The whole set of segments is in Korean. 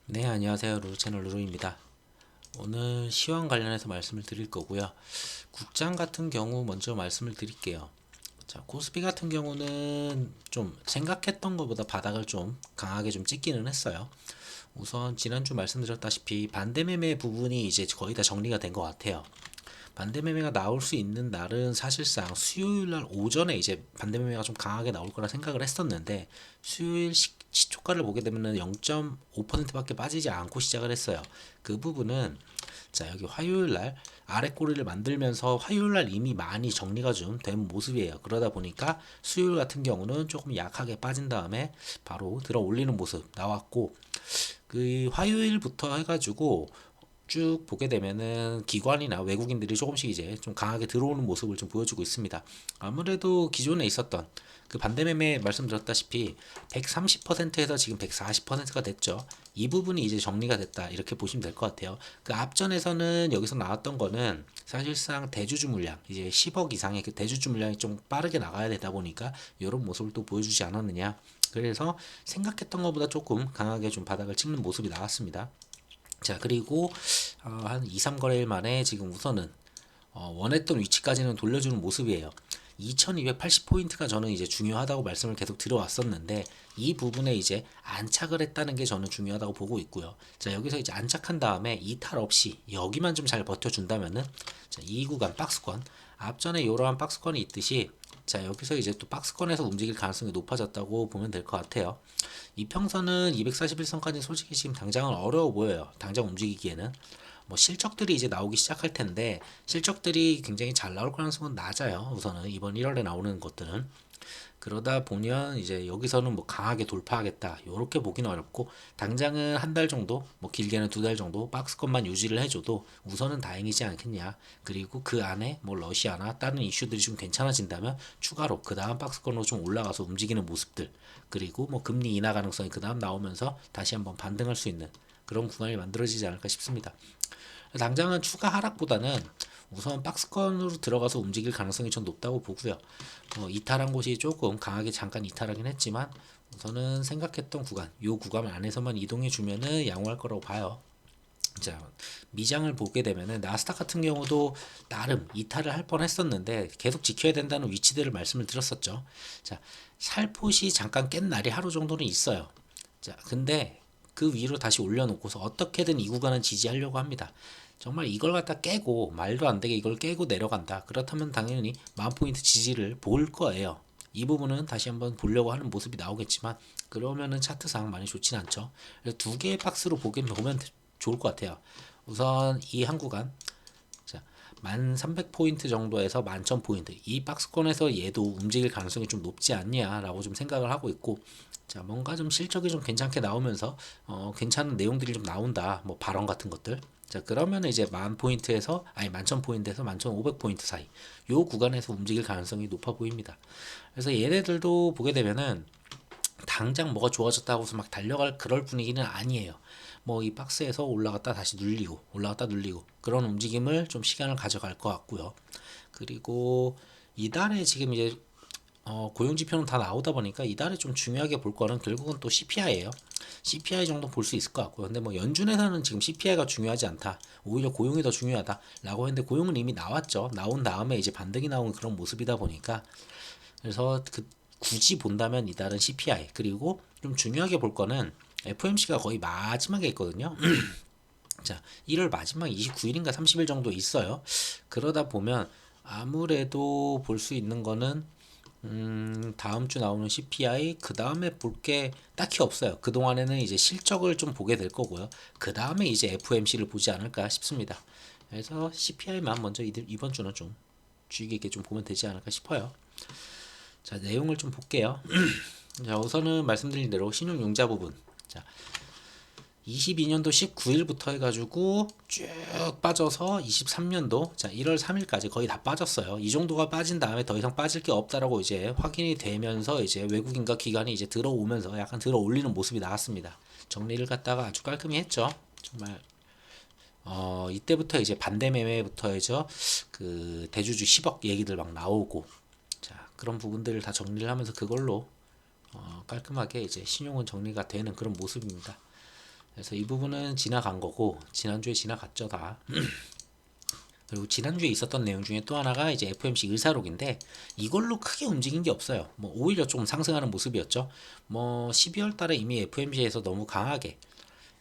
네, 안녕하세요. 루루채널 루루입니다. 오늘 시황 관련해서 말씀을 드릴 거고요. 국장 같은 경우 먼저 말씀을 드릴게요. 자, 코스피 같은 경우는 좀 생각했던 것보다 바닥을 좀 강하게 좀 찍기는 했어요. 우선 지난주 말씀드렸다시피 반대 매매 부분이 이제 거의 다 정리가 된 것 같아요. 반대 매매가 나올 수 있는 날은 사실상 수요일 날 오전에 이제 반대 매매가 좀 강하게 나올 거라 생각을 했었는데 수요일 시초가를 보게 되면은 0.5%밖에 빠지지 않고 시작을 했어요. 그 부분은 자, 여기 화요일 날 아래 꼬리를 만들면서 화요일 날 이미 많이 정리가 좀 된 모습이에요. 그러다 보니까 수요일 같은 경우는 조금 약하게 빠진 다음에 바로 들어 올리는 모습 나왔고, 그 화요일부터 해가지고 쭉 보게 되면은 기관이나 외국인들이 조금씩 이제 좀 강하게 들어오는 모습을 좀 보여주고 있습니다. 아무래도 기존에 있었던 그 반대매매 말씀드렸다시피 130%에서 지금 140%가 됐죠. 이 부분이 이제 정리가 됐다 이렇게 보시면 될 것 같아요. 그 앞전에서는 여기서 나왔던 거는 사실상 대주주 물량 이제 10억 이상의 그 대주주 물량이 좀 빠르게 나가야 되다 보니까 이런 모습을 또 보여주지 않았느냐. 그래서 생각했던 것보다 조금 강하게 좀 바닥을 찍는 모습이 나왔습니다. 자, 그리고 한 2, 3거래일 만에 지금 우선은 원했던 위치까지는 돌려주는 모습이에요. 2280포인트가 저는 이제 중요하다고 말씀을 계속 드려왔었는데 이 부분에 이제 안착을 했다는 게 저는 중요하다고 보고 있고요. 자, 여기서 이제 안착한 다음에 이탈 없이 여기만 좀 잘 버텨준다면은 자, 이 구간 박스권 앞전에 이러한 박스권이 있듯이 자, 여기서 이제 또 박스권에서 움직일 가능성이 높아졌다고 보면 될 것 같아요. 이평선은 241선까지 솔직히 지금 당장은 어려워 보여요. 당장 움직이기에는. 뭐 실적들이 이제 나오기 시작할 텐데 실적들이 굉장히 잘 나올 가능성은 낮아요. 우선은 이번 1월에 나오는 것들은. 그러다 보면 이제 여기서는 뭐 강하게 돌파하겠다 요렇게 보기는 어렵고 당장은 한 달 정도 뭐 길게는 두 달 정도 박스권만 유지를 해줘도 우선은 다행이지 않겠냐. 그리고 그 안에 뭐 러시아나 다른 이슈들이 좀 괜찮아진다면 추가로 그 다음 박스권으로 좀 올라가서 움직이는 모습들, 그리고 뭐 금리 인하 가능성이 그 다음 나오면서 다시 한번 반등할 수 있는 그런 구간이 만들어지지 않을까 싶습니다. 당장은 추가 하락보다는 우선 박스권으로 들어가서 움직일 가능성이 좀 높다고 보고요. 이탈한 곳이 조금 강하게 잠깐 이탈하긴 했지만 우선은 생각했던 구간, 요 구간 안에서만 이동해 주면은 양호할 거라고 봐요. 자, 미장을 보게 되면은 나스닥 같은 경우도 나름 이탈을 할 뻔했었는데 계속 지켜야 된다는 위치들을 말씀을 드렸었죠. 자, 살포시 잠깐 깬 날이 하루 정도는 있어요. 자, 근데 그 위로 다시 올려놓고서 어떻게든 이 구간은 지지하려고 합니다. 정말 이걸 갖다 깨고 말도 안 되게 이걸 깨고 내려간다. 그렇다면 당연히 10,000포인트 지지를 볼 거예요. 이 부분은 다시 한번 보려고 하는 모습이 나오겠지만 그러면은 차트상 많이 좋진 않죠. 그래서 두 개의 박스로 보면 좋을 것 같아요. 우선 이 한 구간 자, 1300포인트 정도에서 11,000포인트 이 박스권에서 얘도 움직일 가능성이 좀 높지 않냐라고 좀 생각을 하고 있고, 자, 뭔가 좀 실적이 좀 괜찮게 나오면서 괜찮은 내용들이 좀 나온다. 뭐 발언 같은 것들. 자, 그러면 이제 10,000포인트에서 아니 11,000포인트에서 11,500포인트 사이 요 구간에서 움직일 가능성이 높아 보입니다. 그래서 얘네들도 보게 되면은 당장 뭐가 좋아졌다고 해서 막 달려갈 그럴 분위기는 아니에요. 뭐 이 박스에서 올라갔다 다시 눌리고 올라갔다 눌리고 그런 움직임을 좀 시간을 가져갈 것 같고요. 그리고 이달에 지금 이제 고용 지표는 다 나오다 보니까 이달에 좀 중요하게 볼 거는 결국은 또 CPI예요. CPI 정도 볼 수 있을 것 같고요. 근데 뭐 연준에서는 지금 CPI가 중요하지 않다. 오히려 고용이 더 중요하다라고 했는데 고용은 이미 나왔죠. 나온 다음에 이제 반등이 나온 그런 모습이다 보니까 그래서 굳이 본다면 이달은 CPI 그리고 좀 중요하게 볼 거는 FOMC가 거의 마지막에 있거든요. 자, 1월 마지막 29일인가 30일 정도 있어요. 그러다 보면 아무래도 볼 수 있는 거는 다음 주 나오는 CPI 그 다음에 볼 게 딱히 없어요. 그 동안에는 이제 실적을 좀 보게 될 거고요. 그 다음에 이제 FOMC를 보지 않을까 싶습니다. 그래서 CPI만 먼저 이번 주는 좀 주의 깊게 좀 보면 되지 않을까 싶어요. 자, 내용을 좀 볼게요. 자, 우선은 말씀드린 대로 신용융자 부분. 자, 22년도 19일부터 해가지고 쭉 빠져서 23년도 자 1월 3일까지 거의 다 빠졌어요. 이 정도가 빠진 다음에 더 이상 빠질 게 없다라고 이제 확인이 되면서 이제 외국인과 기관이 이제 들어오면서 약간 들어 올리는 모습이 나왔습니다. 정리를 갖다가 아주 깔끔히 했죠. 정말 이때부터 이제 반대 매매부터 해서 그 대주주 10억 얘기들 막 나오고 자 그런 부분들을 다 정리를 하면서 그걸로 깔끔하게 이제 신용은 정리가 되는 그런 모습입니다. 그래서 이 부분은 지나간 거고 지난주에 지나갔죠 다. 그리고 지난주에 있었던 내용 중에 또 하나가 이제 FOMC 의사록인데 이걸로 크게 움직인 게 없어요. 뭐 오히려 좀 상승하는 모습이었죠. 뭐 12월 달에 이미 FOMC에서 너무 강하게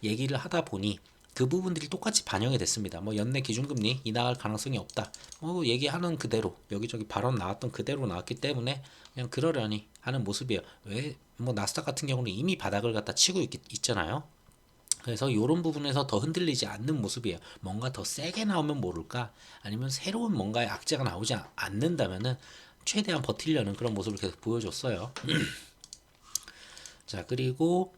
얘기를 하다 보니 그 부분들이 똑같이 반영이 됐습니다. 뭐 연내 기준금리 인하할 가능성이 없다. 뭐 얘기하는 그대로 여기저기 발언 나왔던 그대로 나왔기 때문에 그냥 그러려니 하는 모습이에요. 왜 뭐 나스닥 같은 경우는 이미 바닥을 갖다 치고 있잖아요. 그래서 이런 부분에서 더 흔들리지 않는 모습이에요. 뭔가 더 세게 나오면 모를까 아니면 새로운 뭔가의 악재가 나오지 않는다면은 최대한 버틸려는 그런 모습을 계속 보여줬어요. 자, 그리고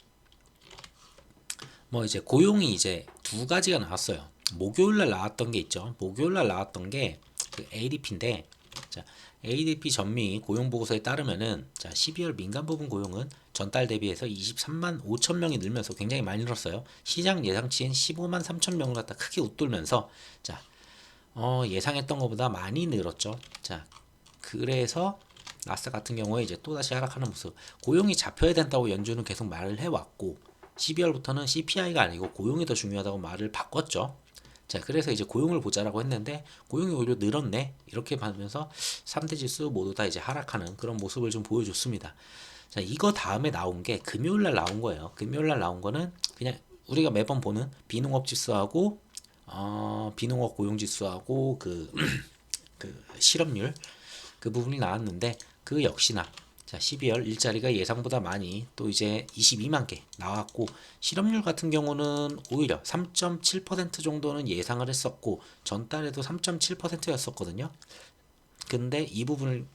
뭐 이제 고용이 이제 두 가지가 나왔어요. 목요일날 나왔던 게 있죠. 목요일날 나왔던 게 그 ADP인데, 자, ADP 전미 고용 보고서에 따르면은 자 12월 민간 부분 고용은 전달 대비해서 23만 5천 명이 늘면서 굉장히 많이 늘었어요. 시장 예상치인 15만 3천 명을 갖다 크게 웃돌면서 자 예상했던 것보다 많이 늘었죠. 자 그래서 나스닥 같은 경우에 이제 또다시 하락하는 모습. 고용이 잡혀야 된다고 연준은 계속 말을 해왔고 12월부터는 CPI가 아니고 고용이 더 중요하다고 말을 바꿨죠. 자, 그래서 이제 고용을 보자라고 했는데 고용이 오히려 늘었네. 이렇게 보면서 3대 지수 모두 다 이제 하락하는 그런 모습을 좀 보여줬습니다. 자, 이거 다음에 나온 게 금요일 날 나온 거예요. 금요일 날 나온 거는 그냥 우리가 매번 보는 비농업 지수하고 비농업 고용 지수하고 그 실업률 그 부분이 나왔는데 그 역시나 자 12월 일자리가 예상보다 많이 또 이제 22만 개 나왔고 실업률 같은 경우는 오히려 3.7% 정도는 예상을 했었고 전달에도 3.7%였었거든요. 근데 이 부분을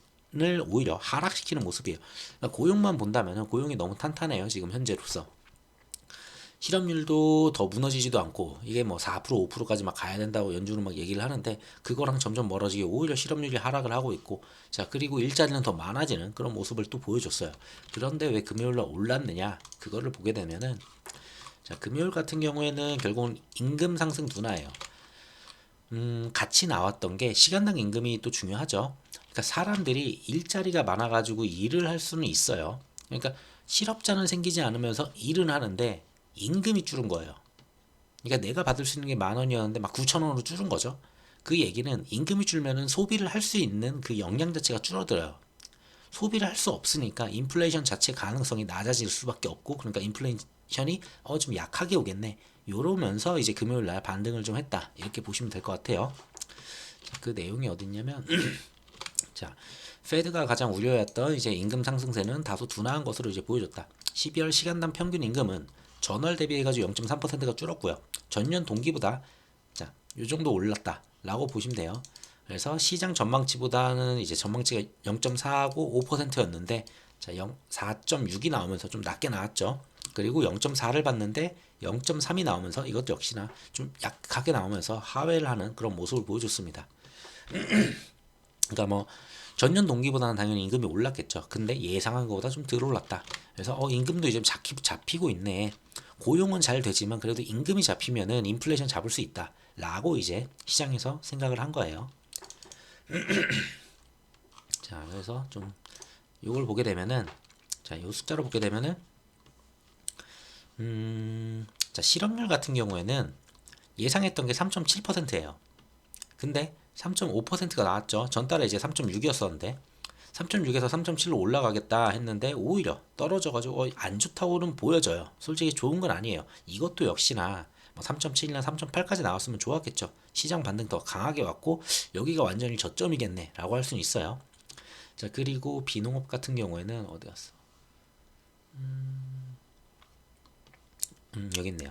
오히려 하락시키는 모습이에요. 그러니까 고용만 본다면 고용이 너무 탄탄해요. 지금 현재로서. 실업률도 더 무너지지도 않고 이게 뭐 4% 5%까지 막 가야 된다고 연준은 막 얘기를 하는데 그거랑 점점 멀어지게 오히려 실업률이 하락을 하고 있고 자 그리고 일자리는 더 많아지는 그런 모습을 또 보여줬어요. 그런데 왜 금요일날 올랐느냐 그거를 보게 되면은 자 금요일 같은 경우에는 결국은 임금 상승 둔화예요. 같이 나왔던 게 시간당 임금이 또 중요하죠. 그러니까 사람들이 일자리가 많아가지고 일을 할 수는 있어요. 그러니까 실업자는 생기지 않으면서 일은 하는데 임금이 줄은 거예요. 그러니까 내가 받을 수 있는 게 10,000원이었는데 막 9,000원으로 줄은 거죠. 그 얘기는 임금이 줄면은 소비를 할 수 있는 그 역량 자체가 줄어들어요. 소비를 할 수 없으니까 인플레이션 자체 가능성이 낮아질 수밖에 없고 그러니까 인플레이션이 좀 약하게 오겠네. 요러면서 이제 금요일 날 반등을 좀 했다. 이렇게 보시면 될 것 같아요. 자, 그 내용이 어딨냐면 자, 페드가 가장 우려했던 이제 임금 상승세는 다소 둔화한 것으로 이제 보여줬다. 12월 시간당 평균 임금은 전월 대비해가지고 0.3%가 줄었고요. 전년 동기보다 자, 요 정도 올랐다라고 보시면 돼요. 그래서 시장 전망치보다는 이제 전망치가 0.4하고 5%였는데 자, 4.6이 나오면서 좀 낮게 나왔죠. 그리고 0.4를 봤는데 0.3이 나오면서 이것도 역시나 좀 약하게 나오면서 하회를 하는 그런 모습을 보여줬습니다. 그러니까 뭐 전년 동기보다는 당연히 임금이 올랐겠죠. 근데 예상한 것보다 좀 덜 올랐다. 그래서 임금도 이제 잡히고 있네. 고용은 잘 되지만 그래도 임금이 잡히면은 인플레이션 잡을 수 있다. 라고 이제 시장에서 생각을 한 거예요. 자, 그래서 좀 이걸 보게 되면은 자, 요 숫자로 보게 되면은 자, 실업률 같은 경우에는 예상했던 게 3.7%예요. 근데 3.5%가 나왔죠. 전달에 이제 3.6이었었는데 3.6에서 3.7로 올라가겠다 했는데 오히려 떨어져가지고 안 좋다고는 보여져요. 솔직히 좋은 건 아니에요. 이것도 역시나 3.7이나 3.8까지 나왔으면 좋았겠죠. 시장 반등 더 강하게 왔고 여기가 완전히 저점이겠네 라고 할 수는 있어요. 자 그리고 비농업 같은 경우에는 어디 갔어? 여기 있네요.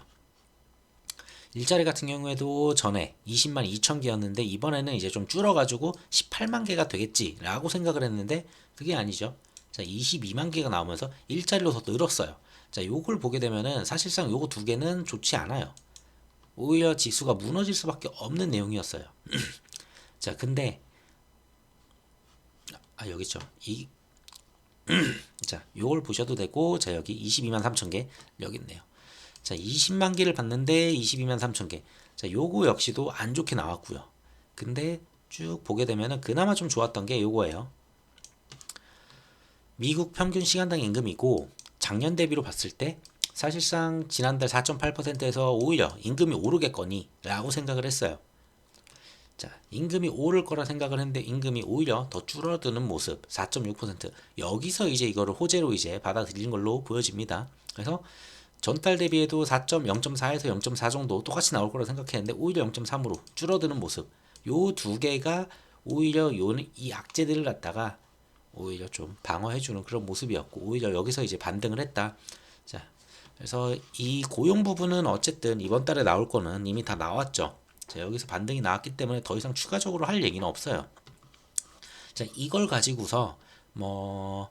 일자리 같은 경우에도 전에 20만 2천 개였는데 이번에는 이제 좀 줄어가지고 18만 개가 되겠지라고 생각을 했는데 그게 아니죠. 자 22만 개가 나오면서 일자리로 더 늘었어요. 자 요걸 보게 되면은 사실상 요거 두 개는 좋지 않아요. 오히려 지수가 무너질 수밖에 없는 내용이었어요. 자 근데 여기 있죠. 자 요걸 보셔도 되고 자 여기 22만 3천 개 여기 있네요. 자 20만 개를 봤는데 22만 3천 개. 자 요거 역시도 안 좋게 나왔고요. 근데 쭉 보게 되면은 그나마 좀 좋았던 게 요거예요. 미국 평균 시간당 임금이고 작년 대비로 봤을 때 사실상 지난달 4.8%에서 오히려 임금이 오르겠거니 라고 생각을 했어요. 자, 임금이 오를 거라 생각을 했는데 임금이 오히려 더 줄어드는 모습 4.6%. 여기서 이제 이거를 호재로 이제 받아들이는 걸로 보여집니다. 그래서 전달 대비해도 4.0.4에서 0.4 정도 똑같이 나올 거라 생각했는데 오히려 0.3으로 줄어드는 모습. 요 두 개가 오히려 이 악재들을 갖다가 오히려 좀 방어해주는 그런 모습이었고 오히려 여기서 이제 반등을 했다. 자, 그래서 이 고용 부분은 어쨌든 이번 달에 나올 거는 이미 다 나왔죠. 자, 여기서 반등이 나왔기 때문에 더 이상 추가적으로 할 얘기는 없어요. 자, 이걸 가지고서 뭐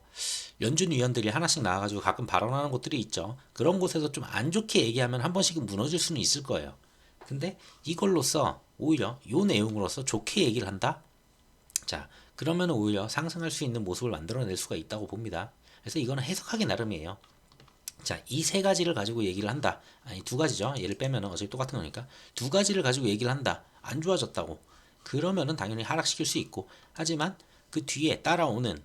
연준 위원들이 하나씩 나와가지고 가끔 발언하는 곳들이 있죠. 그런 곳에서 좀 안 좋게 얘기하면 한 번씩은 무너질 수는 있을 거예요. 근데 이걸로써 오히려 요 내용으로서 좋게 얘기를 한다. 자, 그러면 오히려 상승할 수 있는 모습을 만들어낼 수가 있다고 봅니다. 그래서 이거는 해석하기 나름이에요. 자, 이 세 가지를 가지고 얘기를 한다. 아니, 두 가지죠. 얘를 빼면은 어차피 똑같은 거니까. 두 가지를 가지고 얘기를 한다. 안 좋아졌다고. 그러면은 당연히 하락시킬 수 있고. 하지만 그 뒤에 따라오는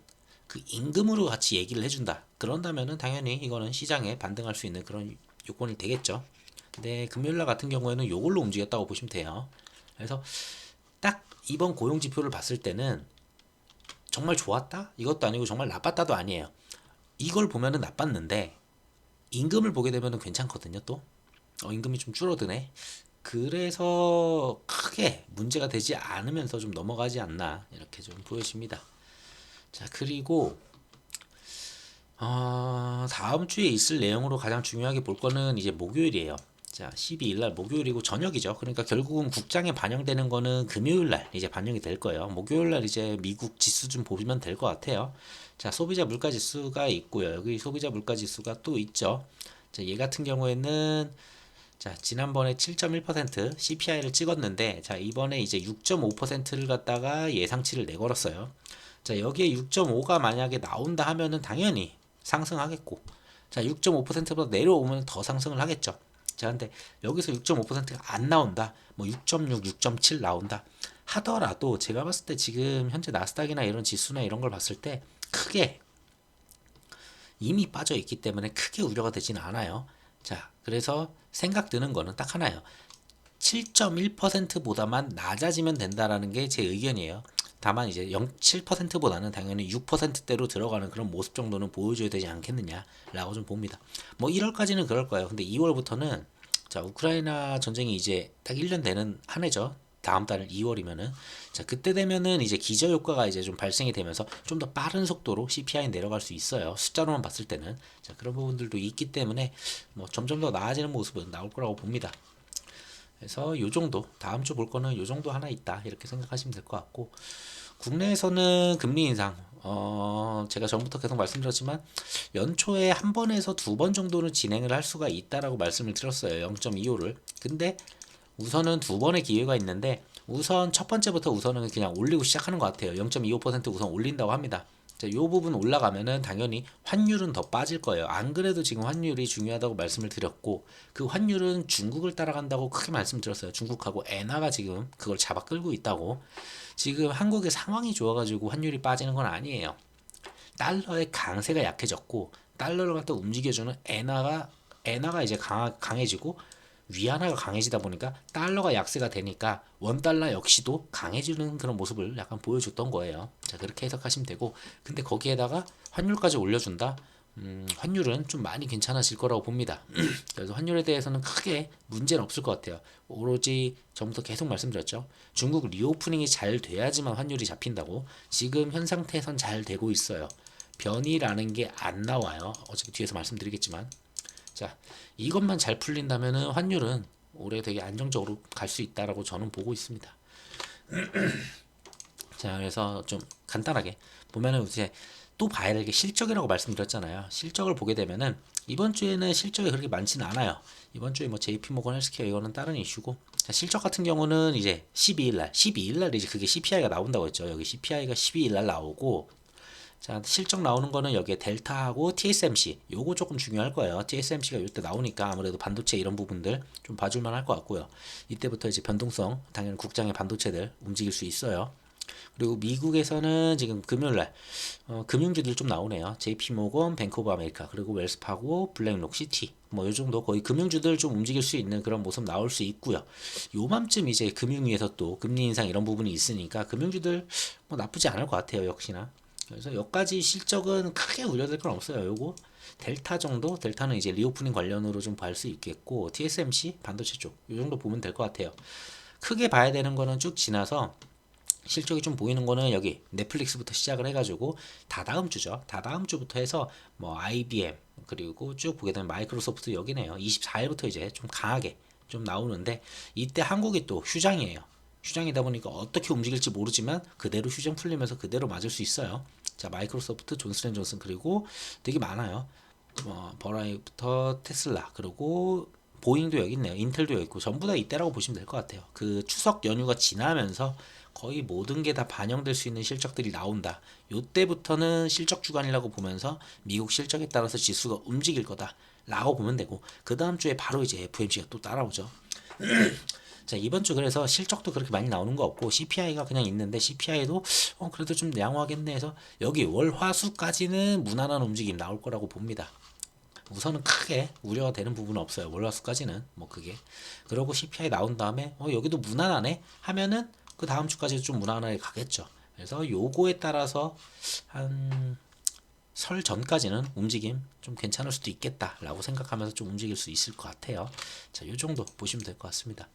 그 임금으로 같이 얘기를 해준다. 그런다면은 당연히 이거는 시장에 반등할 수 있는 그런 요건이 되겠죠. 근데 금요일날 같은 경우에는 요걸로 움직였다고 보시면 돼요. 그래서 딱 이번 고용 지표를 봤을 때는 정말 좋았다? 이것도 아니고 정말 나빴다도 아니에요. 이걸 보면은 나빴는데 임금을 보게 되면 괜찮거든요. 또 임금이 좀 줄어드네. 그래서 크게 문제가 되지 않으면서 좀 넘어가지 않나 이렇게 좀 보여집니다. 자, 그리고 다음 주에 있을 내용으로 가장 중요하게 볼 거는 이제 목요일이에요. 자, 12일 날 목요일이고 저녁이죠. 그러니까 결국은 국장에 반영되는 거는 금요일 날 이제 반영이 될 거예요. 목요일 날 이제 미국 지수 좀 보시면 될 것 같아요. 자, 소비자 물가 지수가 있고요. 여기 소비자 물가 지수가 또 있죠. 자, 얘 같은 경우에는 자, 지난번에 7.1% CPI를 찍었는데 자, 이번에 이제 6.5%를 갖다가 예상치를 내걸었어요. 자, 여기에 6.5가 만약에 나온다 하면은 당연히 상승하겠고 자, 6.5%보다 내려오면 더 상승을 하겠죠. 자, 근데 여기서 6.5%가 안 나온다. 뭐 6.6, 6.7 나온다 하더라도 제가 봤을 때 지금 현재 나스닥이나 이런 지수나 이런 걸 봤을 때 크게 이미 빠져 있기 때문에 크게 우려가 되지는 않아요. 자, 그래서 생각 드는 거는 딱 하나예요. 7.1%보다만 낮아지면 된다라는 게 제 의견이에요. 다만 이제 0.7%보다는 당연히 6%대로 들어가는 그런 모습 정도는 보여줘야 되지 않겠느냐라고 좀 봅니다. 뭐 1월까지는 그럴 거예요. 근데 2월부터는 자, 우크라이나 전쟁이 이제 딱 1년 되는 한 해죠. 다음 달 2월이면은 자, 그때 되면은 이제 기저 효과가 이제 좀 발생이 되면서 좀 더 빠른 속도로 CPI 내려갈 수 있어요. 숫자로만 봤을 때는 자, 그런 부분들도 있기 때문에 뭐 점점 더 나아지는 모습은 나올 거라고 봅니다. 그래서 요 정도 다음 주 볼 거는 요 정도 하나 있다 이렇게 생각하시면 될 것 같고 국내에서는 금리 인상 제가 전부터 계속 말씀드렸지만 연초에 한 번에서 두 번 정도는 진행을 할 수가 있다라고 말씀을 드렸어요. 0.25를. 근데 우선은 두 번의 기회가 있는데 우선 첫 번째부터 우선은 그냥 올리고 시작하는 것 같아요. 0.25% 우선 올린다고 합니다. 자, 요 부분 올라가면은 당연히 환율은 더 빠질 거예요. 안 그래도 지금 환율이 중요하다고 말씀을 드렸고 그 환율은 중국을 따라간다고 크게 말씀드렸어요. 중국하고 엔화가 지금 그걸 잡아 끌고 있다고. 지금 한국의 상황이 좋아가지고 환율이 빠지는 건 아니에요. 달러의 강세가 약해졌고 달러를 갖다 움직여주는 엔화가 이제 강해지고 위안화가 강해지다 보니까 달러가 약세가 되니까 원달러 역시도 강해지는 그런 모습을 약간 보여줬던 거예요. 자, 그렇게 해석하시면 되고 근데 거기에다가 환율까지 올려준다? 환율은 좀 많이 괜찮아질 거라고 봅니다. 그래서 환율에 대해서는 크게 문제는 없을 것 같아요. 오로지 전부터 계속 말씀드렸죠. 중국 리오프닝이 잘 돼야지만 환율이 잡힌다고. 지금 현 상태에선 잘 되고 있어요. 변이라는 게 안 나와요. 어차피 뒤에서 말씀드리겠지만. 자, 이것만 잘 풀린다면은 환율은 올해 되게 안정적으로 갈 수 있다라고 저는 보고 있습니다. 자, 그래서 좀 간단하게 보면은 이제 또 봐야 될 게 실적이라고 말씀드렸잖아요. 실적을 보게 되면은 이번 주에는 실적이 그렇게 많지는 않아요. 이번 주에 뭐 JP모건 헬스케어 이거는 다른 이슈고. 자, 실적 같은 경우는 이제 12일 날 이제 그게 CPI가 나온다고 했죠. 여기 CPI가 12일 날 나오고 자, 실적 나오는 거는 여기에 델타하고 TSMC 요거 조금 중요할 거예요. TSMC가 이때 나오니까 아무래도 반도체 이런 부분들 좀 봐줄만 할 것 같고요. 이때부터 이제 변동성 당연히 국장의 반도체들 움직일 수 있어요. 그리고 미국에서는 지금 금요일날 금융주들 좀 나오네요. JP모건, 뱅크 오브 아메리카, 그리고 웰스파고, 블랙록, 시티 뭐 요 정도 거의 금융주들 좀 움직일 수 있는 그런 모습 나올 수 있고요. 요맘쯤 이제 금융위에서 또 금리 인상 이런 부분이 있으니까 금융주들 뭐 나쁘지 않을 것 같아요. 역시나. 그래서 여기까지 실적은 크게 우려될 건 없어요. 요거 델타 정도? 델타는 이제 리오프닝 관련으로 좀 볼 수 있겠고 TSMC 반도체 쪽 요 정도 보면 될 것 같아요. 크게 봐야 되는 거는 쭉 지나서 실적이 좀 보이는 거는 여기 넷플릭스부터 시작을 해가지고 다다음 주죠. 다다음 주부터 해서 뭐 IBM 그리고 쭉 보게 되면 마이크로소프트 여기네요. 24일부터 이제 좀 강하게 좀 나오는데 이때 한국이 또 휴장이에요. 휴장이다 보니까 어떻게 움직일지 모르지만 그대로 휴장 풀리면서 그대로 맞을 수 있어요. 자, 마이크로소프트, 존슨앤존슨 그리고 되게 많아요. 버라이부터 테슬라 그리고 보잉도 여기 있네요. 인텔도 여기 있고 전부 다 이때라고 보시면 될 것 같아요. 그 추석 연휴가 지나면서 거의 모든 게 다 반영될 수 있는 실적들이 나온다. 요때부터는 실적 주간이라고 보면서 미국 실적에 따라서 지수가 움직일 거다라고 보면 되고 그 다음 주에 바로 이제 FMC가 또 따라오죠. 자, 이번 주 그래서 실적도 그렇게 많이 나오는 거 없고 CPI가 그냥 있는데 CPI도 그래도 좀 양호하겠네 해서 여기 월화수까지는 무난한 움직임 나올 거라고 봅니다. 우선은 크게 우려가 되는 부분은 없어요. 월화수까지는 뭐 그게. 그러고 CPI 나온 다음에 여기도 무난하네 하면은 그 다음 주까지 좀 무난하게 가겠죠. 그래서 요거에 따라서 한 설 전까지는 움직임 좀 괜찮을 수도 있겠다라고 생각하면서 좀 움직일 수 있을 것 같아요. 자, 요 정도 보시면 될 것 같습니다.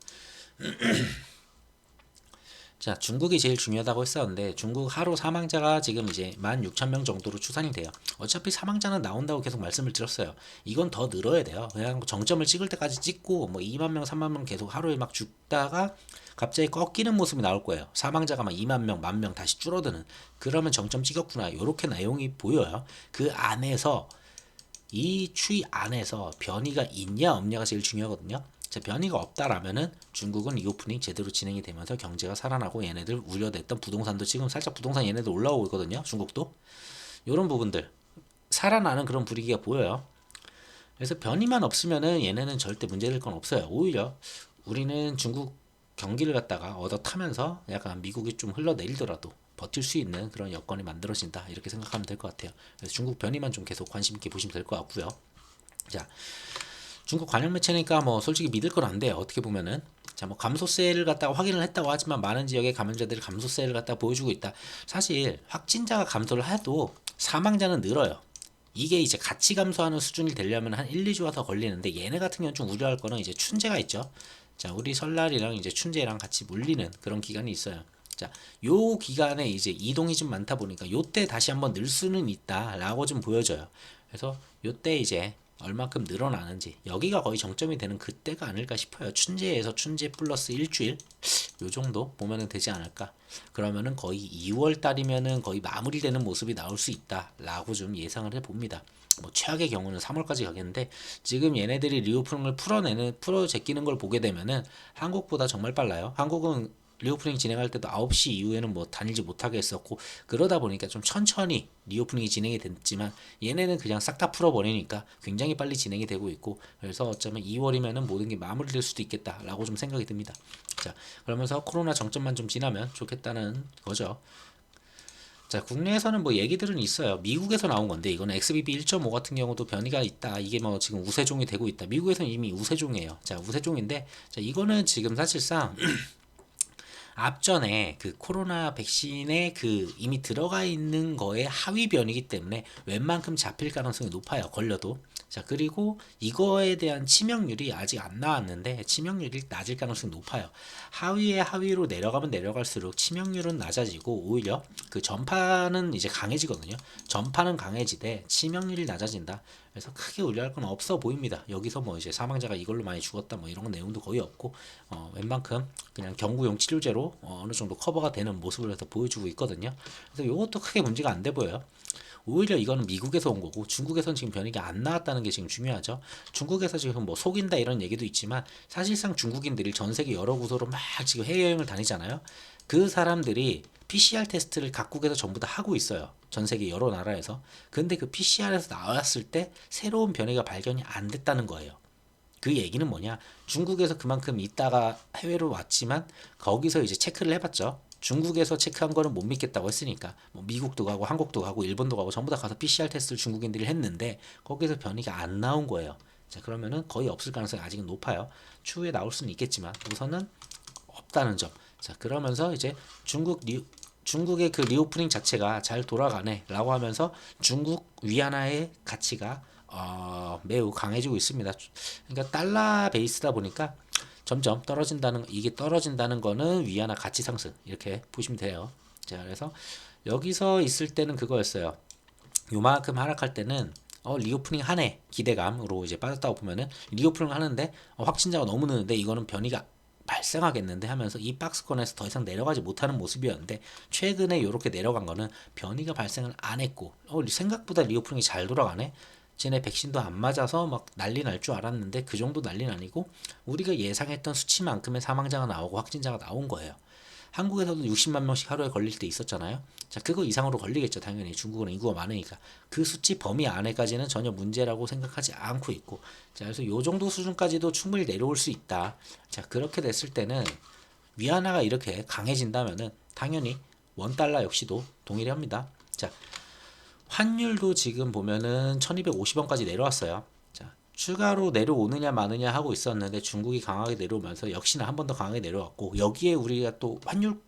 자, 중국이 제일 중요하다고 했었는데 중국 하루 사망자가 지금 이제 16,000명 정도로 추산이 돼요. 어차피 사망자는 나온다고 계속 말씀을 드렸어요. 이건 더 늘어야 돼요. 그냥 정점을 찍을 때까지 찍고 뭐 2만 명, 3만 명 계속 하루에 막 죽다가 갑자기 꺾이는 모습이 나올 거예요. 사망자가 막 2만 명, 1만 명 다시 줄어드는. 그러면 정점 찍었구나. 요렇게 내용이 보여요. 그 안에서 이 추이 안에서 변이가 있냐 없냐가 제일 중요하거든요. 자, 변이가 없다라면은 중국은 리오프닝 제대로 진행이 되면서 경제가 살아나고 얘네들 우려됐던 부동산도 지금 살짝 부동산 얘네들 올라오고 있거든요. 중국도 이런 부분들 살아나는 그런 분위기가 보여요. 그래서 변이만 없으면은 얘네는 절대 문제될 건 없어요. 오히려 우리는 중국 경기를 갖다가 얻어 타면서 약간 미국이 좀 흘러내리더라도 버틸 수 있는 그런 여건이 만들어진다 이렇게 생각하면 될 것 같아요. 그래서 중국 변이만 좀 계속 관심 있게 보시면 될 것 같고요. 자, 중국 관영 매체니까 뭐 솔직히 믿을 건 안 돼요. 어떻게 보면은 자, 뭐 감소세를 갖다가 확인을 했다고 하지만 많은 지역의 감염자들이 감소세를 갖다가 보여주고 있다. 사실 확진자가 감소를 해도 사망자는 늘어요. 이게 이제 같이 감소하는 수준이 되려면 한 1, 2주가 더 걸리는데 얘네 같은 경우는 좀 우려할 거는 이제 춘제가 있죠. 자, 우리 설날이랑 이제 춘제랑 같이 물리는 그런 기간이 있어요. 자, 요 기간에 이제 이동이 좀 많다 보니까 요때 다시 한번 늘 수는 있다라고 좀 보여져요. 그래서 요때 이제 얼마큼 늘어나는지 여기가 거의 정점이 되는 그때가 아닐까 싶어요. 춘제에서 춘제 플러스 일주일 요 정도 보면은 되지 않을까. 그러면은 거의 2월 달이면은 거의 마무리되는 모습이 나올 수 있다라고 좀 예상을 해봅니다. 뭐 최악의 경우는 3월까지 가겠는데 지금 얘네들이 리오프닝을 풀어 제끼는 걸 보게 되면은 한국보다 정말 빨라요. 한국은 리오프닝 진행할 때도 9시 이후에는 뭐 다니지 못하게 했었고 그러다 보니까 좀 천천히 리오프닝이 진행이 됐지만 얘네는 그냥 싹 다 풀어버리니까 굉장히 빨리 진행이 되고 있고 그래서 어쩌면 2월이면은 모든 게 마무리될 수도 있겠다라고 좀 생각이 듭니다. 자, 그러면서 코로나 정점만 좀 지나면 좋겠다는 거죠. 자, 국내에서는 뭐 얘기들은 있어요. 미국에서 나온 건데 이거는 XBB 1.5 같은 경우도 변이가 있다. 이게 뭐 지금 우세종이 되고 있다. 미국에서는 이미 우세종이에요. 자, 우세종인데 자, 이거는 지금 사실상 앞전에 그 코로나 백신에 그 이미 들어가 있는 거에 하위 변이기 때문에 웬만큼 잡힐 가능성이 높아요. 걸려도. 자, 그리고 이거에 대한 치명률이 아직 안 나왔는데 치명률이 낮을 가능성이 높아요. 하위에 하위로 내려가면 내려갈수록 치명률은 낮아지고 오히려 그 전파는 이제 강해지거든요. 전파는 강해지되 치명률이 낮아진다. 그래서 크게 우려할 건 없어 보입니다. 여기서 뭐 이제 사망자가 이걸로 많이 죽었다 뭐 이런 내용도 거의 없고 웬만큼 그냥 경구용 치료제로 어느 정도 커버가 되는 모습을 해서 보여주고 있거든요. 그래서 이것도 크게 문제가 안 돼 보여요. 오히려 이거는 미국에서 온 거고 중국에서는 지금 변이가 안 나왔다는 게 지금 중요하죠. 중국에서 지금 뭐 속인다 이런 얘기도 있지만 사실상 중국인들이 전 세계 여러 곳으로 막 지금 해외여행을 다니잖아요. 그 사람들이 PCR 테스트를 각국에서 전부 다 하고 있어요. 전 세계 여러 나라에서. 근데 그 PCR에서 나왔을 때 새로운 변이가 발견이 안 됐다는 거예요. 그 얘기는 뭐냐? 중국에서 그만큼 있다가 해외로 왔지만 거기서 이제 체크를 해봤죠. 중국에서 체크한 거는 못 믿겠다고 했으니까 뭐 미국도 가고 한국도 가고 일본도 가고 전부 다 가서 PCR 테스트를 중국인들이 했는데 거기서 변이가 안 나온 거예요. 자, 그러면은 거의 없을 가능성이 아직은 높아요. 추후에 나올 수는 있겠지만 우선은 없다는 점. 자, 그러면서 이제 중국의 그 리오프닝 자체가 잘 돌아가네라고 하면서 중국 위안화의 가치가 매우 강해지고 있습니다. 그러니까 달러 베이스다 보니까 점점 이게 떨어진다는 거는 위안화 가치 상승 이렇게 보시면 돼요. 자, 그래서 여기서 있을 때는 그거였어요. 요만큼 하락할 때는 리오프닝 하네 기대감으로 이제 빠졌다고 보면은 리오프닝 하는데 확진자가 너무 느는데 이거는 변이가 발생하겠는데 하면서 이 박스권에서 더 이상 내려가지 못하는 모습이었는데 최근에 이렇게 내려간 거는 변이가 발생을 안 했고 생각보다 리오프닝이 잘 돌아가네. 쟤네 백신도 안 맞아서 막 난리 날 줄 알았는데 그 정도 난리는 아니고 우리가 예상했던 수치만큼의 사망자가 나오고 확진자가 나온 거예요. 한국에서도 60만 명씩 하루에 걸릴 때 있었잖아요. 자, 그거 이상으로 걸리겠죠. 당연히 중국은 인구가 많으니까. 그 수치 범위 안에까지는 전혀 문제라고 생각하지 않고 있고. 자, 그래서 요 정도 수준까지도 충분히 내려올 수 있다. 자, 그렇게 됐을 때는 위안화가 이렇게 강해진다면은 당연히 원달러 역시도 동일합니다. 자, 환율도 지금 보면은 1250원까지 내려왔어요. 자, 추가로 내려오느냐 마느냐 하고 있었는데 중국이 강하게 내려오면서 역시나 한 번 더 강하게 내려왔고 여기에 우리가 또 환율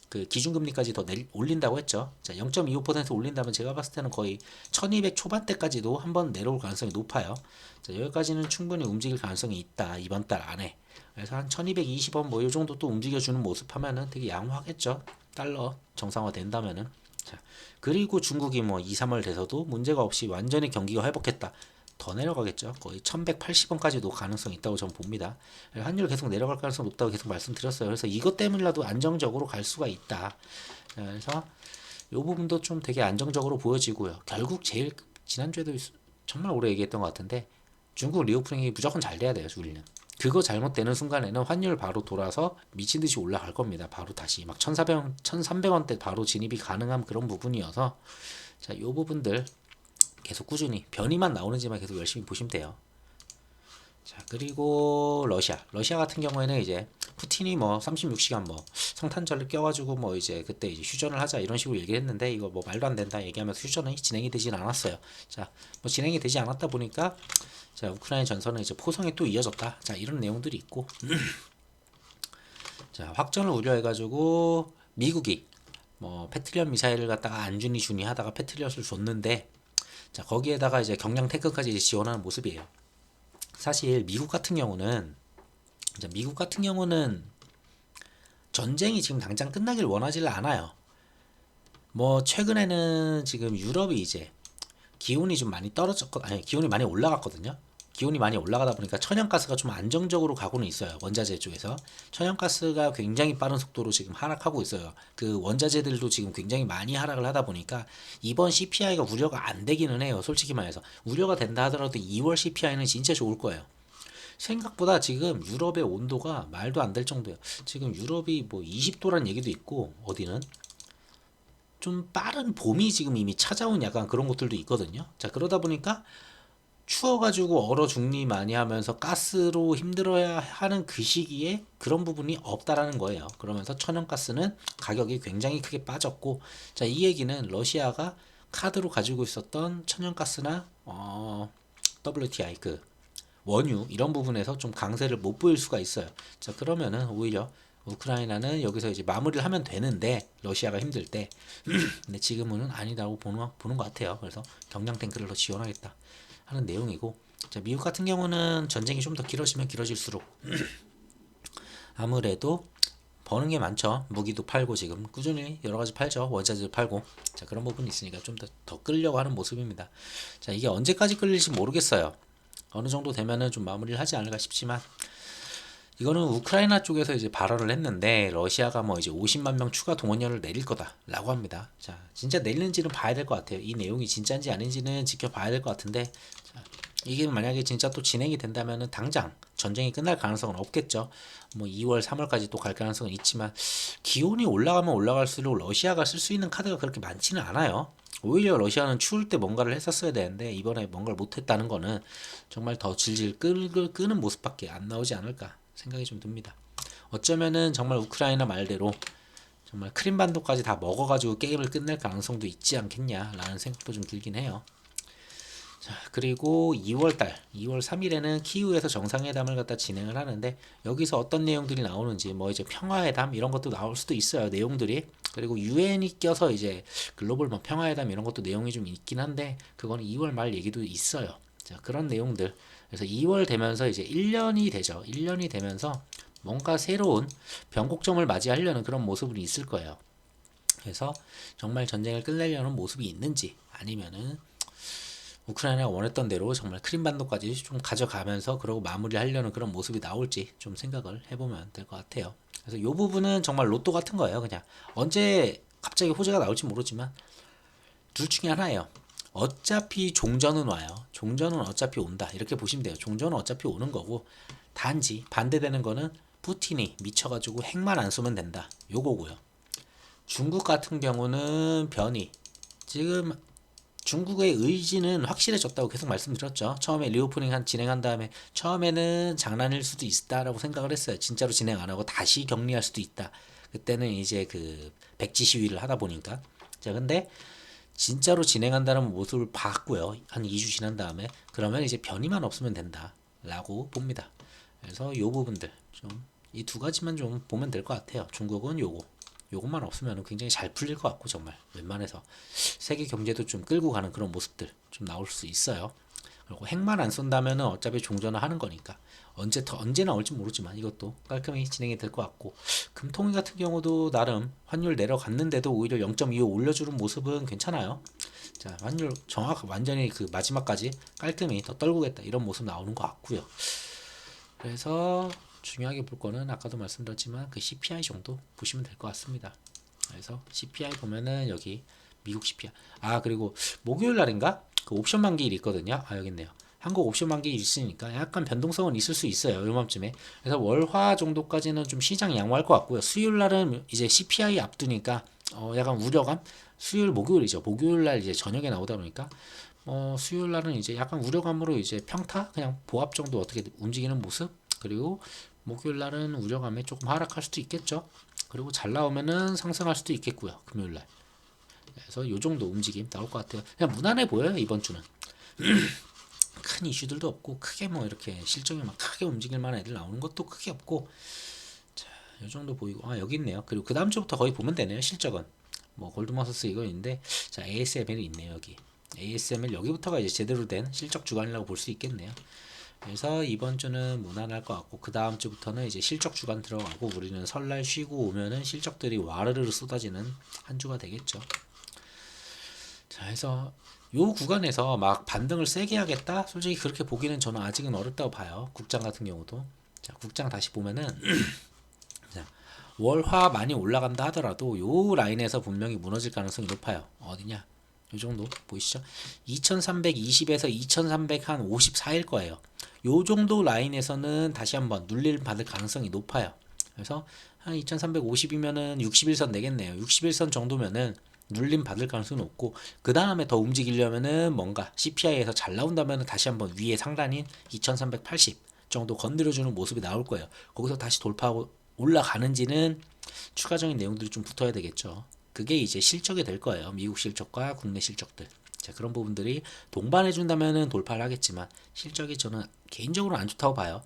그 기준금리까지 더 올린다고 했죠. 자, 0.25% 올린다면 제가 봤을 때는 거의 1200 초반대까지도 한번 내려올 가능성이 높아요. 자, 여기까지는 충분히 움직일 가능성이 있다. 이번 달 안에. 그래서 한 1220원 뭐 이 정도 또 움직여주는 모습 하면은 되게 양호하겠죠. 달러 정상화 된다면은. 자, 그리고 중국이 뭐 2, 3월 돼서도 문제가 없이 완전히 경기가 회복했다. 더 내려가겠죠. 거의 1180원까지도 가능성이 있다고 저는 봅니다. 환율 계속 내려갈 가능성 높다고 계속 말씀드렸어요. 그래서 이것 때문이라도 안정적으로 갈 수가 있다. 그래서 이 부분도 좀 되게 안정적으로 보여지고요. 결국 제일 지난주에도 정말 오래 얘기했던 것 같은데 중국 리오프닝이 무조건 잘 돼야 돼요. 우리는. 그거 잘못되는 순간에는 환율 바로 돌아서 미친 듯이 올라갈 겁니다. 바로 다시 막 1,400원, 1,300원대 바로 진입이 가능한 그런 부분이어서 자, 이 부분들 계속 꾸준히 변이만 나오는지만 계속 열심히 보시면 돼요. 자, 그리고 러시아 같은 경우에는 이제 푸틴이 뭐 36시간 뭐 성탄절을 껴가지고 뭐 이제 그때 이제 휴전을 하자 이런 식으로 얘기를 했는데 이거 뭐 말도 안 된다 얘기하면서 휴전이 진행이 되진 않았어요. 자, 뭐 진행이 되지 않았다 보니까 자, 우크라이나 전선은 이제 포성이 또 이어졌다. 자, 이런 내용들이 있고 자, 확전을 우려해가지고 미국이 뭐 패트리엇 미사일을 갖다가 안 주니 하다가 패트리엇을 줬는데 자, 거기에다가 이제 경량 탱크까지 이제 지원하는 모습이에요. 사실 미국 같은 경우는 전쟁이 지금 당장 끝나길 원하지를 않아요. 뭐 최근에는 지금 유럽이 이제 기온이 좀 많이 기온이 많이 올라갔거든요. 기온이 많이 올라가다 보니까 천연가스가 좀 안정적으로 가고는 있어요. 원자재 쪽에서 천연가스가 굉장히 빠른 속도로 지금 하락하고 있어요. 그 원자재들도 지금 굉장히 많이 하락을 하다 보니까 이번 CPI가 우려가 안 되기는 해요. 솔직히 말해서 우려가 된다 하더라도 2월 CPI는 진짜 좋을 거예요. 생각보다 지금 유럽의 온도가 말도 안 될 정도예요. 지금 유럽이 뭐 20도란 얘기도 있고 어디는 좀 빠른 봄이 지금 이미 찾아온 약간 그런 것들도 있거든요. 자, 그러다 보니까 추워가지고 얼어 죽니 많이 하면서 가스로 힘들어야 하는 그 시기에 그런 부분이 없다라는 거예요. 그러면서 천연가스는 가격이 굉장히 크게 빠졌고, 자, 이 얘기는 러시아가 카드로 가지고 있었던 천연가스나 WTI 그 원유 이런 부분에서 좀 강세를 못 보일 수가 있어요. 자, 그러면은 오히려 우크라이나는 여기서 이제 마무리를 하면 되는데 러시아가 힘들 때 근데 지금은 아니다고 보는 것 같아요. 그래서 경량 탱크를 더 지원하겠다 하는 내용이고 자, 미국 같은 경우는 전쟁이 좀 더 길어지면 길어질수록 아무래도 버는 게 많죠. 무기도 팔고 지금 꾸준히 여러 가지 팔죠. 원자재도 팔고 자, 그런 부분이 있으니까 좀 더 끌려고 하는 모습입니다. 자, 이게 언제까지 끌릴지 모르겠어요. 어느 정도 되면은 좀 마무리를 하지 않을까 싶지만 이거는 우크라이나 쪽에서 이제 발언을 했는데 러시아가 뭐 이제 50만 명 추가 동원령을 내릴 거다라고 합니다. 자, 진짜 내리는지는 봐야 될 것 같아요. 이 내용이 진짜인지 아닌지는 지켜봐야 될 것 같은데 자, 이게 만약에 진짜 또 진행이 된다면은 당장 전쟁이 끝날 가능성은 없겠죠. 뭐 2월, 3월까지 또 갈 가능성은 있지만 기온이 올라가면 올라갈수록 러시아가 쓸 수 있는 카드가 그렇게 많지는 않아요. 오히려 러시아는 추울 때 뭔가를 했었어야 되는데 이번에 뭔가를 못했다는 거는 정말 더 질질 끄는 모습밖에 안 나오지 않을까 생각이 좀 듭니다. 어쩌면은 정말 우크라이나 말대로 정말 크림반도까지 다 먹어가지고 게임을 끝낼 가능성도 있지 않겠냐라는 생각도 좀 들긴 해요. 자, 그리고 2월 3일에는 키이우에서 정상회담을 갖다 진행을 하는데 여기서 어떤 내용들이 나오는지 뭐 이제 평화회담 이런 것도 나올 수도 있어요. 내용들이. 그리고 유엔이 껴서 이제 글로벌 뭐 평화회담 이런 것도 내용이 좀 있긴 한데 그거는 2월 말 얘기도 있어요. 자, 그런 내용들. 그래서 2월 되면서 이제 1년이 되죠. 1년이 되면서 뭔가 새로운 변곡점을 맞이하려는 그런 모습이 있을 거예요. 그래서 정말 전쟁을 끝내려는 모습이 있는지 아니면은 우크라이나가 원했던 대로 정말 크림반도까지 좀 가져가면서 그러고 마무리하려는 그런 모습이 나올지 좀 생각을 해보면 될 것 같아요. 그래서 이 부분은 정말 로또 같은 거예요. 그냥 언제 갑자기 호재가 나올지 모르지만 둘 중에 하나예요. 어차피 종전은 와요. 종전은 어차피 온다. 이렇게 보시면 돼요. 종전은 어차피 오는 거고 단지 반대되는 거는 푸틴이 미쳐가지고 핵만 안 쏘면 된다. 요거고요. 중국 같은 경우는 변이 지금 중국의 의지는 확실해졌다고 계속 말씀드렸죠. 처음에 리오프닝 진행한 다음에 처음에는 장난일 수도 있다라고 생각을 했어요. 진짜로 진행 안 하고 다시 격리할 수도 있다. 그때는 이제 그 백지 시위를 하다 보니까. 자, 근데 진짜로 진행한다는 모습을 봤고요. 한 2주 지난 다음에 그러면 이제 변이만 없으면 된다라고 봅니다. 그래서 요 부분들 좀 이 두 가지만 좀 보면 될 것 같아요. 중국은 요것만 없으면 굉장히 잘 풀릴 것 같고 정말 웬만해서 세계 경제도 좀 끌고 가는 그런 모습들 좀 나올 수 있어요. 그리고 핵만 안 쏜다면은 어차피 종전을 하는 거니까 언제 나올지 모르지만 이것도 깔끔히 진행이 될 것 같고 금통위 같은 경우도 나름 환율 내려갔는데도 오히려 0.25 올려주는 모습은 괜찮아요. 자, 환율 완전히 그 마지막까지 깔끔히 더 떨구겠다 이런 모습 나오는 것 같고요. 그래서 중요하게 볼 거는 아까도 말씀드렸지만 그 CPI 정도 보시면 될 것 같습니다. 그래서 CPI 보면은 여기 미국 CPI 그리고 목요일 날인가 그 옵션 만기일 있거든요. 여기 있네요. 한국 옵션 만기일 있으니까 약간 변동성은 있을 수 있어요. 요맘쯤에. 그래서 월화 정도까지는 좀 시장 양호할 것 같고요. 수요일 날은 이제 CPI 앞두니까 약간 우려감. 수요일 목요일이죠. 목요일 날 이제 저녁에 나오다 보니까 수요일 날은 이제 약간 우려감으로 이제 평타 그냥 보합 정도 어떻게 움직이는 모습. 그리고 목요일 날은 우려감에 조금 하락할 수도 있겠죠. 그리고 잘 나오면은 상승할 수도 있겠고요. 금요일 날. 그래서 요 정도 움직임 나올 것 같아요. 그냥 무난해 보여요. 이번 주는. 큰 이슈들도 없고 크게 뭐 이렇게 실적이 막 크게 움직일 만한 애들 나오는 것도 크게 없고 자, 요 정도 보이고 여기 있네요. 그리고 그 다음 주부터 거의 보면 되네요. 실적은 뭐 골드만삭스 이거 있는데 자 ASML이 있네요. 여기 ASML 여기부터가 이제 제대로 된 실적 주간이라고 볼 수 있겠네요. 그래서 이번 주는 무난할 것 같고 그 다음 주부터는 이제 실적 주간 들어가고 우리는 설날 쉬고 오면은 실적들이 와르르 쏟아지는 한 주가 되겠죠. 자, 해서 요 구간에서 막 반등을 세게 하겠다? 솔직히 그렇게 보기는 저는 아직은 어렵다고 봐요. 국장 같은 경우도. 자, 국장 다시 보면은 자, 월화 많이 올라간다 하더라도 요 라인에서 분명히 무너질 가능성이 높아요. 어디냐? 요 정도 보이시죠? 2320에서 2354일 거예요. 요 정도 라인에서는 다시 한번 눌림 받을 가능성이 높아요. 그래서 한 2350이면은 61선 되겠네요. 61선 정도면은 눌림 받을 가능성이 높고 그 다음에 더 움직이려면은 뭔가 CPI에서 잘 나온다면은 다시 한번 위에 상단인 2380 정도 건드려주는 모습이 나올 거예요. 거기서 다시 돌파하고 올라가는지는 추가적인 내용들이 좀 붙어야 되겠죠. 그게 이제 실적이 될 거예요. 미국 실적과 국내 실적들. 자, 그런 부분들이 동반해 준다면은 돌파를 하겠지만 실적이 저는 개인적으로 안 좋다고 봐요.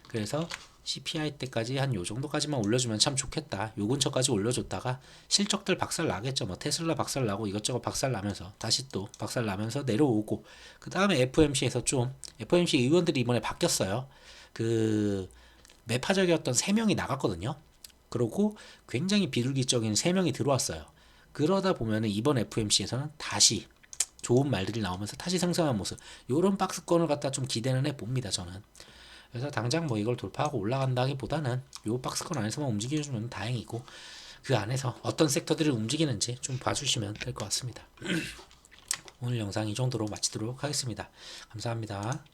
그래서 CPI 때까지 한 요 정도까지만 올려주면 참 좋겠다. 요 근처까지 올려줬다가 실적들 박살 나겠죠. 뭐 테슬라 박살 나고 이것저것 박살 나면서 다시 또 박살 나면서 내려오고 그 다음에 FOMC에서 좀 FOMC 의원들이 이번에 바뀌었어요. 그 매파적이었던 3명이 나갔거든요. 그러고 굉장히 비둘기적인 3명이 들어왔어요. 그러다 보면은 이번 FOMC에서는 다시 좋은 말들이 나오면서 다시 상승한 모습 요런 박스권을 갖다 좀 기대는 해봅니다. 저는. 그래서 당장 뭐 이걸 돌파하고 올라간다기보다는 요 박스권 안에서만 움직여주면 다행이고 그 안에서 어떤 섹터들이 움직이는지 좀 봐주시면 될 것 같습니다. 오늘 영상 이 정도로 마치도록 하겠습니다. 감사합니다.